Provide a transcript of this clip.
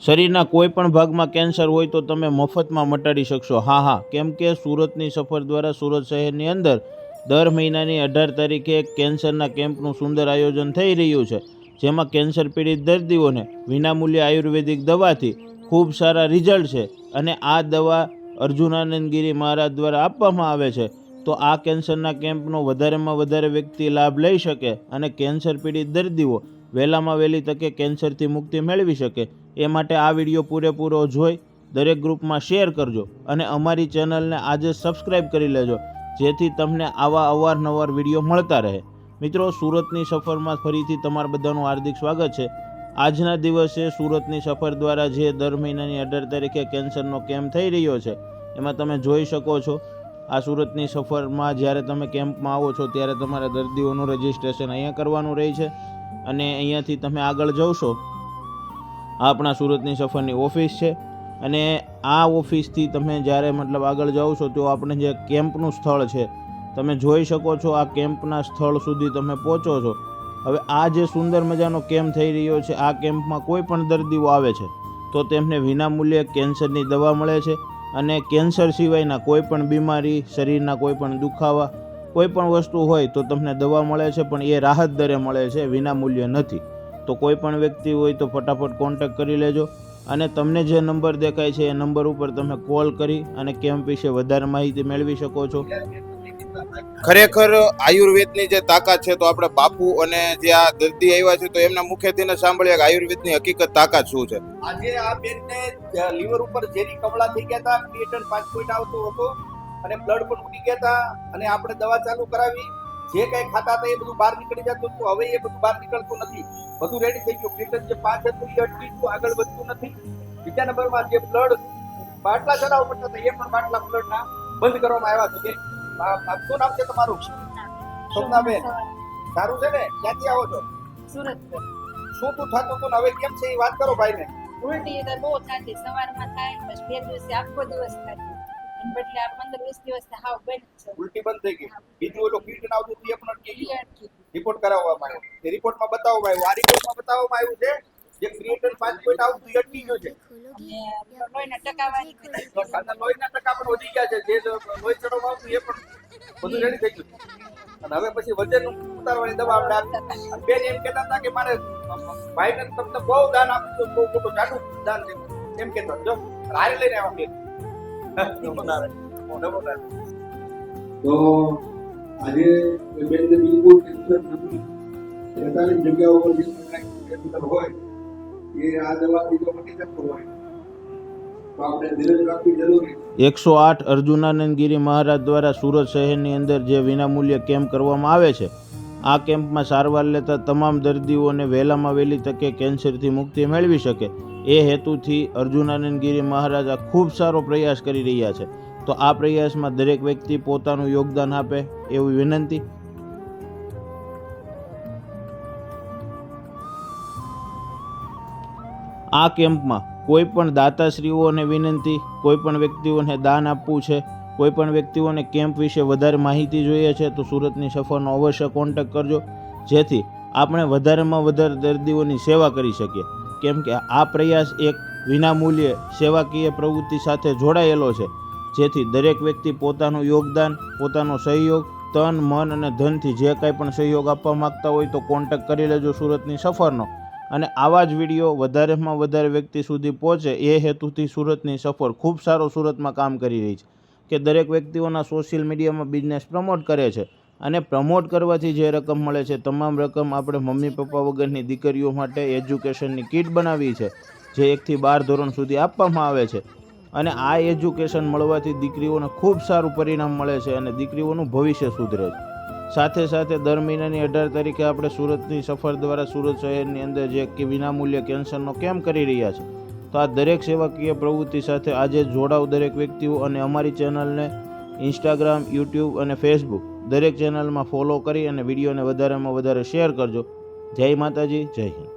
શરીરના કોઈ પણ ભાગમાં કેન્સર હોય તો તમે મફતમાં મટાડી શકશો। હા, કેમ કે સુરતની સફર દ્વારા સુરત શહેરની અંદર દર મહિનાની 18 તારીખે કેન્સરના કેમ્પનું સુંદર આયોજન થઈ રહ્યું છે, જેમાં કેન્સર પીડિત દર્દીઓને વિનામૂલ્ય આયુર્વેદિક દવાથી ખૂબ સારા રિઝલ્ટ છે અને આ દવા અર્જુનાનંદ ગિરી મહારાજ દ્વારા આપવામાં આવે છે। તો આ કેન્સરના કેમ્પનો વધારેમાં વધારે વ્યક્તિ લાભ લઈ શકે અને કેન્સર પીડિત દર્દીઓ વહેલામાં વહેલી તકે કેન્સરથી મુક્તિ મેળવી શકે એ માટે આ વિડીયો પૂરેપૂરો જોઈ દરેક ગ્રુપમાં શેર કરજો અને અમારી ચેનલને આજે સબસ્ક્રાઈબ કરી લેજો, જેથી તમને આવા અવારનવાર વિડીયો મળતા રહે। મિત્રો, સુરતની સફરમાં ફરીથી તમારા બધાનું હાર્દિક સ્વાગત છે। આજના દિવસે સુરતની સફર દ્વારા જે દર મહિનાની 18 તારીખે કેન્સરનો કેમ્પ થઈ રહ્યો છે, એમાં તમે જોઈ શકો છો આ સુરતની સફરમાં જ્યારે તમે કેમ્પમાં આવો છો ત્યારે તમારા દર્દીઓનું રજિસ્ટ્રેશન અહીંયા કરવાનું રહે છે અને અહીંયાથી તમે આગળ જશો આ આપણા સુરતની સફરની ઓફિસ છે અને આ ઓફિસથી તમે જ્યારે આગળ જાઓ છો તો આપણે જે કેમ્પનું સ્થળ છે તમે જોઈ શકો છો। આ કેમ્પના સ્થળ સુધી તમે પહોંચો છો। હવે આ જે સુંદર મજાનો કેમ્પ થઈ રહ્યો છે, આ કેમ્પમાં કોઈ પણ દર્દીઓ આવે છે તો તેમને વિનામૂલ્યે કેન્સરની દવા મળે છે અને કેન્સર સિવાયના કોઈ પણ બીમારી, શરીરના કોઈ પણ દુખાવા, કોઈ પણ વસ્તુ હોય તો તમને દવા મળે છે, પણ એ રાહત દરે મળે છે, વિનામૂલ્ય નથી। તો કોઈ પણ વ્યક્તિ હોય તો ફટાફટ કોન્ટેક્ટ કરી લેજો અને તમને જે નંબર દેખાય છે એ નંબર ઉપર તમે કોલ કરી અને કેમ્પ વિશે વધારે માહિતી મેળવી શકો છો। ખરેખર આયુર્વેદની જે તાકાત છે, તો આપણે બાપુ અને જે આ દર્દી આવ્યા છે તો એમના મુખેથી સાંભળ્યા કે આયુર્વેદની હકીકત તાકાત શું છે। આજે આ બેનને લીવર ઉપર ઝેરી કમળા થઈ ગયા હતા, ક્રિએટિન 5 પોઈન્ટ આવતો હતો અને બ્લડ પણ ઉડી ગયા હતા અને આપણે દવા ચાલુ કરાવી, જે કઈ ખાતા હતા એ બધું બહાર નીકળી જતું હતું, હવે એ બધું બહાર નીકળતું નથી, બધું રેડી થઈ ગયું। ક્રિએટિન જે 5 હતું એ અટકી ગયું, આગળ વધતું નથી। બીજા નંબરમાં જે બ્લડ બાટલા ચડાવવા પડતા હતા એ પણ બાટલા બ્લડના બંધ કરવામાં આવ્યા છે। શું નામ છે તમારું? સ્વપ્નાબેન, સારું છે ને? ક્યાંથી આવો છો? સુરત। શું તું થતું હતું ને હવે કેમ છે એ વાત કરો ભાઈને। ઉલટી તો બહુ થતી, સવારમાં થાય, બસ 2 દિવસે આખો દિવસ થતી, અને બદલે આ 15-20 દિવસ હાવ બંધ છે, ઉલટી બંધ થઈ ગઈ। બીજું ઓલો ક્રિએટિન આવતું હતું એ પણ અટકી ગયું, અટકી ગયું। રિપોર્ટ કરાવવામાં આવ્યો, એ રિપોર્ટમાં બતાવવામાં આવ્યું, આ રિપોર્ટમાં બતાવવામાં આવ્યું છે જે ક્રિએટિન 5 પોઈન્ટ આવતું એ અટકી ગયું છે અને લોહીના ટકાવારી વધી ગઈ. અને લોહીના ટકા પણ વધી ગયા છે, જે લોહી ચડાવવામાં આવતું એ પણ બધું રેડી થઈ ગયું છે। અને હવે પછી વજન ઉતારવાની દવા આપણે આપી। અને બેન એમ કહેતા હતા કે મારે ભાઈને તમને બહુ દાન આપ્યું, બહુ મોટું જાડું દાન દીધું એમ કહેતો, જો હારે લઈને આવ્યા બેન। તો આજે બેનને બિલકુલ કેન્સર નથી, 43 જગ્યાઓ પર જે કેન્સર હોય એ આ દવાથી જો મટી શકતો હોય તો આપણે ધીરજ રાખવી જરૂરી છે। 108 અર્જુનાનંદ ગિરી મહારાજ દ્વારા સુરત શહેરની અંદર જે વિનામૂલ્ય કેમ્પ કરવામાં આવે છે, આ કેમ્પમાં સારવાર લેતા તમામ દર્દીઓને વહેલામાં વહેલી તકે કેન્સરથી મુક્તિ મેળવી શકે એ હેતુથી અર્જુનાનંદ ગિરી મહારાજ આ ખૂબ સારો પ્રયાસ કરી રહ્યા છે। તો આ પ્રયાસમાં દરેક વ્યક્તિ પોતાનું યોગદાન આપે એવી વિનંતી। આ કેમ્પમાં કોઈ પણ દાતાશ્રીઓને વિનંતી, કોઈ પણ વ્યક્તિઓને દાન આપવું છે, કોઈ પણ વ્યક્તિઓને કેમ્પ વિશે વધારે માહિતી જોઈએ છે તો સુરતની સફરનો અવશ્ય કોન્ટેક્ટ કરજો, જેથી આપણે વધારેમાં વધારે દર્દીઓની સેવા કરી શકીએ। કેમ કે આ પ્રયાસ એક વિનામૂલ્યે સેવાકીય પ્રવૃત્તિ સાથે જોડાયેલો છે, જેથી દરેક વ્યક્તિ પોતાનું યોગદાન, પોતાનો સહયોગ, તન, મન અને ધનથી જે કાંઈ પણ સહયોગ આપવા માગતા હોય તો કોન્ટેક્ટ કરી લેજો સુરતની સફરનો। અને આવા જ વિડીયો વધારેમાં વધારે વ્યક્તિ સુધી પહોંચે એ હેતુથી સુરતની સફર ખૂબ સારો સુરતમાં કામ કરી રહી છે કે દરેક વ્યક્તિઓના સોશિયલ મીડિયામાં બિઝનેસ પ્રમોટ કરે છે અને પ્રમોટ કરવાથી જે રકમ મળે છે તમામ રકમ આપણે મમ્મી પપ્પા વગરની દીકરીઓ માટે એજ્યુકેશનની કિટ બનાવી છે, જે 1 થી 12 ધોરણ સુધી આપવામાં આવે છે અને આ એજ્યુકેશન મળવાથી દીકરીઓને ખૂબ સારું પરિણામ મળે છે અને દીકરીઓનું ભવિષ્ય સુધરે છે। સાથે સાથે દર મહિનાની 18 તારીખે આપણે સુરતની સફર દ્વારા સુરત શહેરની અંદર જે વિનામૂલ્ય કેન્સરનો કેમ્પ કરી રહ્યા છે, તો આ દરેક સેવાકીય પ્રવૃત્તિ સાથે આજે જોડાવ દરેક વ્યક્તિઓ અને અમારી ચેનલને ઇન્સ્ટાગ્રામ, યુટ્યુબ અને ફેસબુક દરેક ચેનલમાં ફોલો કરી અને વિડીયોને વધારેમાં વધારે શેર કરજો। જય માતાજી, જય હિન્દ।